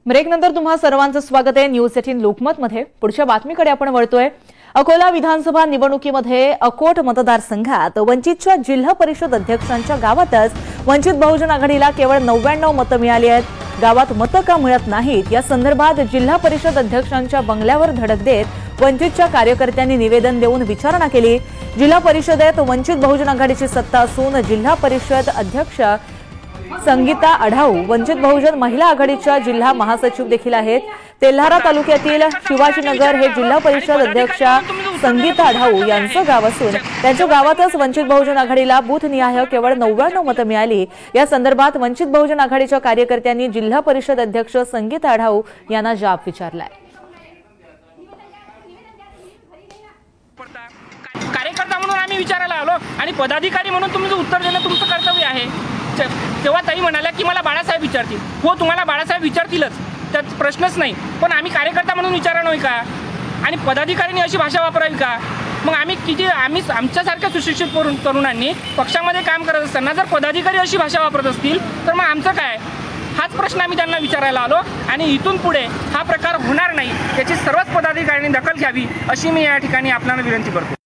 ब्रेकनंतर तुम्हा सर्वांचं स्वागत आहे न्यूज 18 लोकमत मध्ये। पुढच्या बातमीकडे आपण वळतोय। अकोला विधानसभा निवडणुकीमध्ये अकोट मतदारसंघात वंचितच्या जिल्हा परिषद अध्यक्षांच्या गावातच वंचित बहुजन आघाडीला केवळ 99 मतं मिळाली आहेत। गावात मतं का मिळत नाहीत या संदर्भात जिल्हा परिषद अध्यक्षांच्या बंगल्यावर धडक देत वंचितच्या कार्यकर्त्यांनी निवेदन देऊन विचारणा केली। जिल्हा परिषदेत वंचित बहुजन आघाडीची सत्ता असून जिल्हा परिषद अध्यक्ष संगीता आढाऊ वंचित बहुजन महिला आघाडीच्या जिल्हा महासचिव देखील आहेत। तेल्हारा तालुक्यातील शिवाजीनगर हे जिल्हा परिषद अध्यक्ष संगीता आढाऊ यांचं गाव असून त्यांच्या गावातच वंचित बहुजन आघाडीला बूथनिहाय केवळ 99 मतं मिळाली। या संदर्भात वंचित बहुजन आघाडीच्या कार्यकर्त्यांनी जिल्हा परिषद अध्यक्ष संगीता आढाऊ यांना जाब विचारलाय। कार्यकर्ता म्हणून आम्ही विचारायला आलो आणि पदाधिकारी म्हणून तुम्ही उत्तर देणं तुमचं कर्तव्य आहे। तेव्हा ताई म्हणाल्या की मला बाळासाहेब विचारतील। हो, तुम्हाला बाळासाहेब विचारतीलच, त्यात प्रश्नच नाही, पण आम्ही कार्यकर्ता म्हणून विचारा नाही का? आणि पदाधिकाऱ्यांनी अशी भाषा वापरावी का? मग आम्ही आमच्यासारख्या सुशिक्षित तरुणांनी पक्षामध्ये काम करत असताना जर पदाधिकारी अशी भाषा वापरत असतील तर मग आमचं काय? हाच प्रश्न आम्ही त्यांना विचारायला आलो आणि इथून पुढे हा प्रकार होणार नाही याची सर्वच पदाधिकाऱ्यांनी दखल घ्यावी अशी मी या ठिकाणी आपल्याला विनंती करतो।